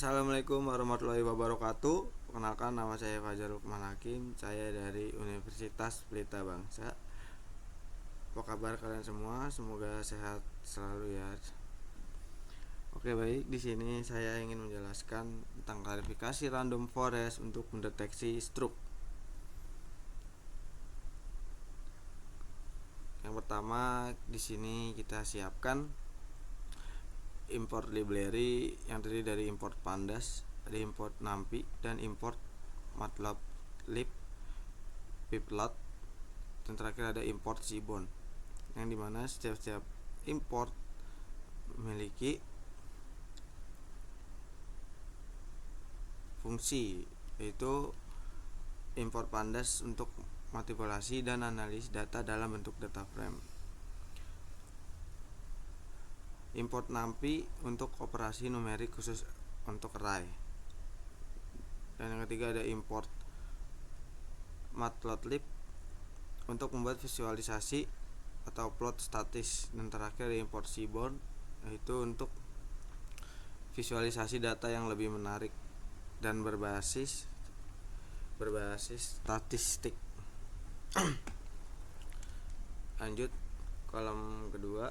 Assalamualaikum warahmatullahi wabarakatuh. Perkenalkan, nama saya Fajar Lukman Hakim. Saya dari Universitas Pelita Bangsa. Apa kabar kalian semua? Semoga sehat selalu ya. Oke, baik. Di sini saya ingin menjelaskan tentang klarifikasi random forest untuk mendeteksi stroke. Yang pertama, di sini kita siapkan import library yang terdiri dari import pandas, ada import numpy, dan import matplotlib, pyplot, dan terakhir ada import seaborn, yang dimana setiap import memiliki fungsi, yaitu import pandas untuk manipulasi dan analisis data dalam bentuk data frame, import numpy untuk operasi numerik khusus untuk array, dan yang ketiga ada import matplotlib untuk membuat visualisasi atau plot statis, dan terakhir ada import seaborn, yaitu untuk visualisasi data yang lebih menarik dan berbasis statistik. Lanjut kolom kedua,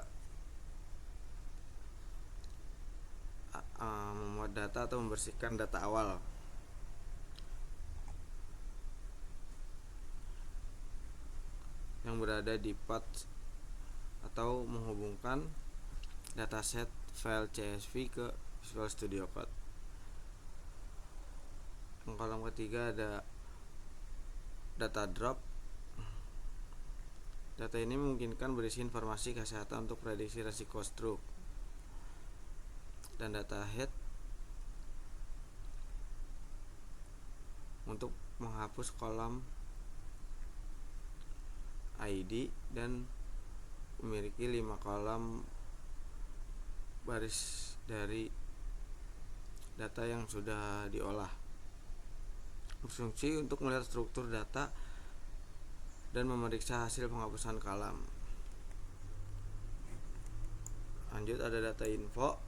memuat data atau membersihkan data awal. Yang berada di path atau menghubungkan dataset file CSV ke Visual Studio Code. Yang kolom ketiga ada data drop. Data ini memungkinkan berisi informasi kesehatan untuk prediksi risiko stroke. Dan data head untuk menghapus kolom ID dan memiliki 5 kolom baris dari data yang sudah diolah. Berfungsi untuk melihat struktur data dan memeriksa hasil penghapusan kolom. Lanjut ada data info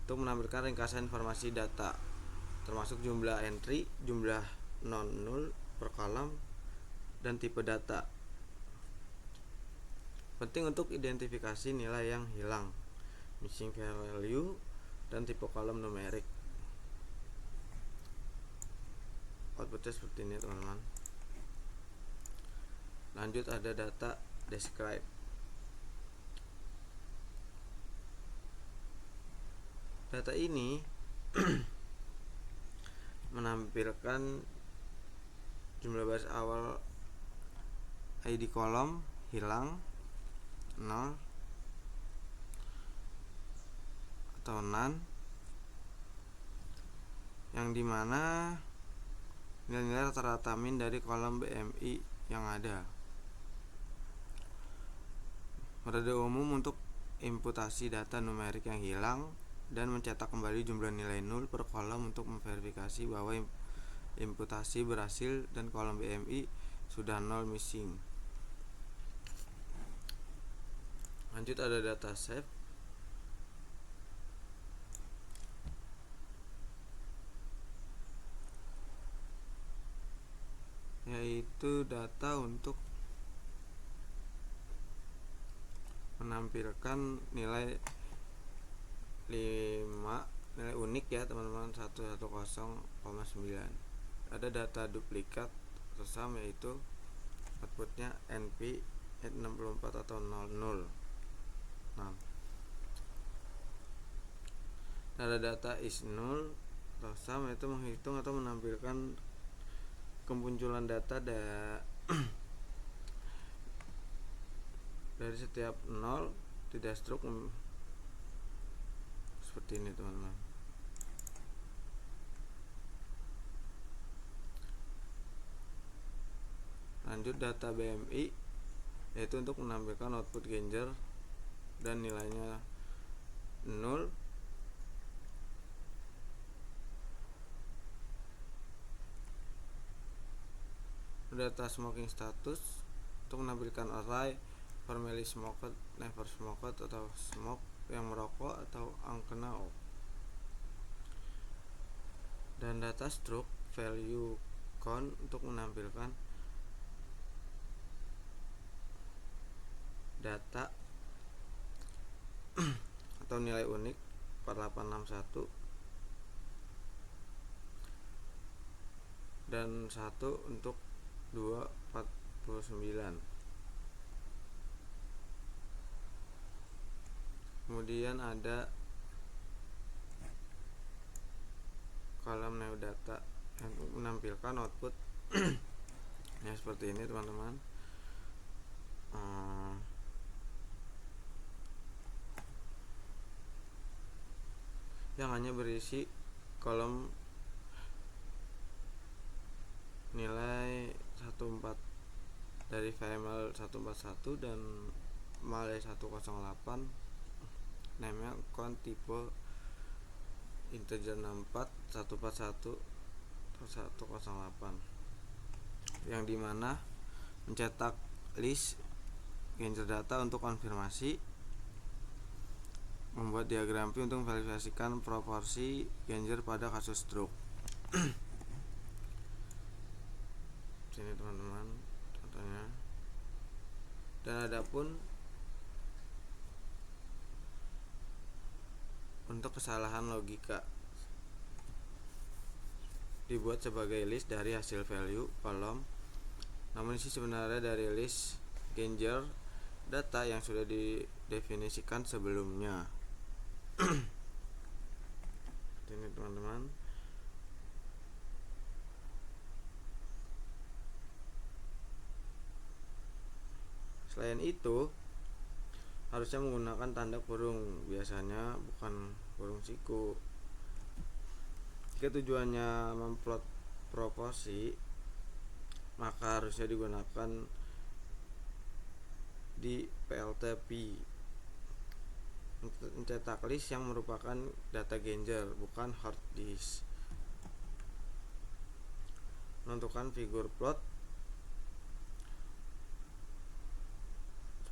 untuk menampilkan ringkasan informasi data, termasuk jumlah entry, jumlah non-null per kolom, dan tipe data. Penting untuk identifikasi nilai yang hilang, missing value, dan tipe kolom numerik. Outputnya seperti ini teman-teman. Lanjut ada data describe. Data ini menampilkan jumlah baris awal ID kolom hilang 0 atau none, yang dimana nilai-nilai rata-rata min dari kolom BMI yang ada. Metode umum untuk imputasi data numerik yang hilang dan mencetak kembali jumlah nilai 0 per kolom untuk memverifikasi bahwa imputasi berhasil dan kolom BMI sudah 0 missing. Lanjut ada data save. Yaitu data untuk menampilkan nilai 5, nilai unik ya teman-teman, 110,9. Ada data duplikat atau sum, yaitu outputnya NP 64 atau 00. Nah, ada data is null atau sum, yaitu menghitung atau menampilkan kemunculan data dari setiap 0 tidak stroke, seperti ini teman-teman. Lanjut data BMI, yaitu untuk menampilkan output Gauger dan nilainya 0. Data smoking status untuk menampilkan array formerly smoked, never smoked, atau smoke yang merokok, atau unknown. dan data struct value count untuk menampilkan data atau nilai unik 4861 dan 1 untuk 249. Kemudian ada kolom new data yang menampilkan output ya seperti ini teman-teman. Yang hanya berisi kolom nilai 14 dari VML 141 dan MALE 108, namanya count tipe integer 64 141 108, yang dimana mencetak list Genjer data untuk konfirmasi, membuat diagram Pi untuk memverifikasikan proporsi Genjer pada kasus struct. Sini teman-teman contohnya. Dan adapun untuk kesalahan logika, dibuat sebagai list dari hasil value kolom, namun isi sebenarnya dari list Genjer data yang sudah didefinisikan sebelumnya. Ini teman-teman. Selain itu, harusnya menggunakan tanda kurung, biasanya bukan kurung siku. Jika tujuannya memplot proporsi, maka harusnya digunakan di PLT-Pi, mencetak list yang merupakan data Genjer, bukan hard disk. Menentukan figur plot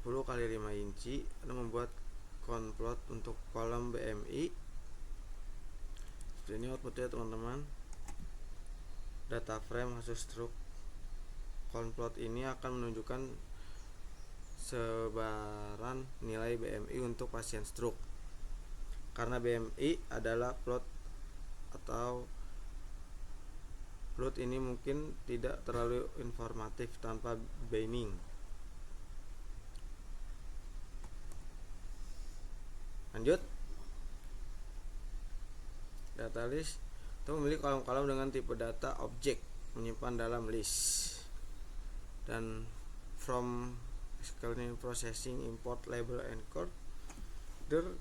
10 x 5 inci dan membuat count plot untuk kolom BMI. Ini outputnya teman-teman. Data frame hasil struct count plot ini akan menunjukkan sebaran nilai BMI untuk pasien struct. Karena BMI adalah plot atau plot ini mungkin tidak terlalu informatif tanpa binning. Lanjut. Data list itu memiliki kolom-kolom dengan tipe data objek menyimpan dalam list. Dan from SQL processing import label encoder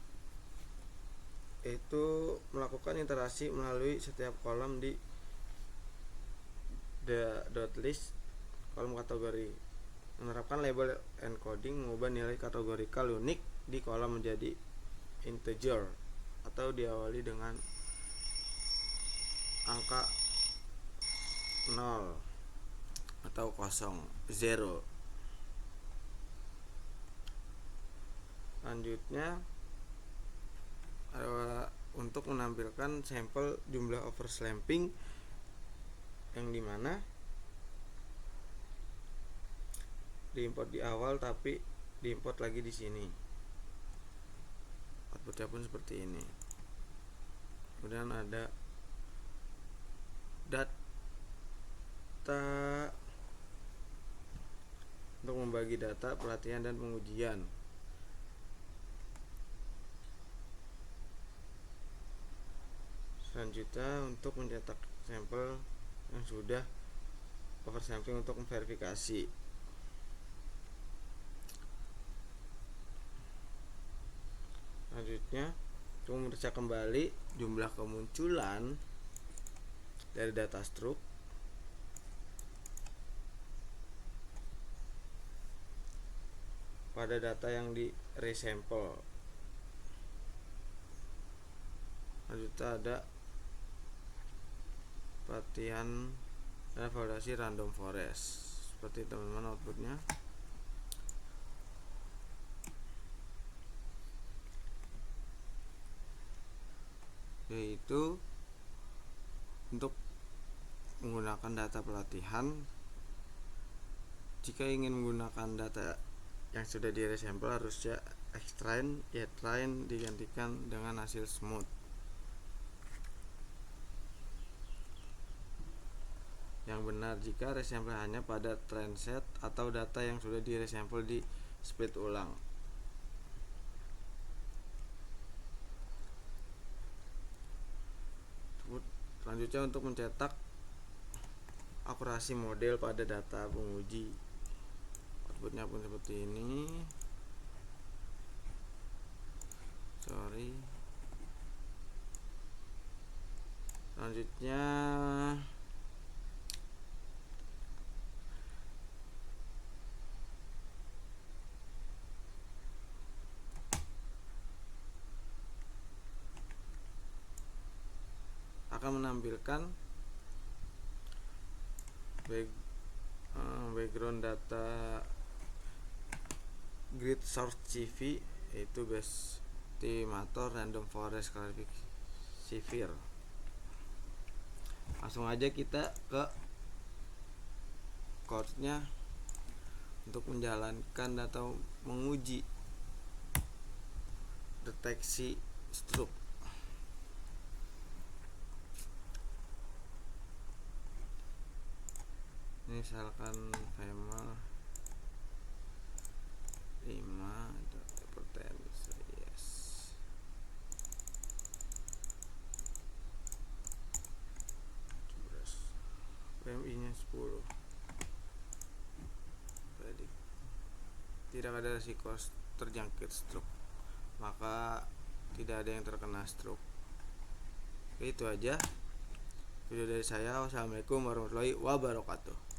itu melakukan interaksi melalui setiap kolom di .list kolom kategori. Menerapkan label encoding mengubah nilai kategorikal unik di kolom menjadi integer atau diawali dengan angka 0 atau 0. Selanjutnya untuk menampilkan sampel jumlah overslamping, yang dimana diimport di awal tapi diimport lagi di sini. Outputnya pun seperti ini. Kemudian ada data untuk membagi data pelatihan dan pengujian. Selanjutnya untuk mencetak sampel yang sudah oversampling untuk memverifikasi. Selanjutnya untuk memeriksa kembali jumlah kemunculan dari data struct pada data yang di resample. Selanjutnya ada pelatihan dan validasi random forest. Seperti teman-teman outputnya. Yaitu Untuk menggunakan data pelatihan, jika ingin menggunakan data yang sudah di resampel harusnya extrain train digantikan dengan hasil smooth. Yang benar jika resampel hanya pada train set atau data yang sudah di resampel di split ulang. Selanjutnya untuk mencetak akurasi model pada data penguji, outputnya pun seperti ini. Selanjutnya akan menampilkan background data grid source CV, yaitu base estimator random forest classifier. Langsung aja kita ke course-nya untuk menjalankan atau menguji deteksi stroke. Ini misalkan VML 5 hypertense, yes. PMI nya 10. Tidak ada risiko terjangkit stroke, maka tidak ada yang terkena stroke. Itu aja video dari saya. Wassalamualaikum warahmatullahi wabarakatuh.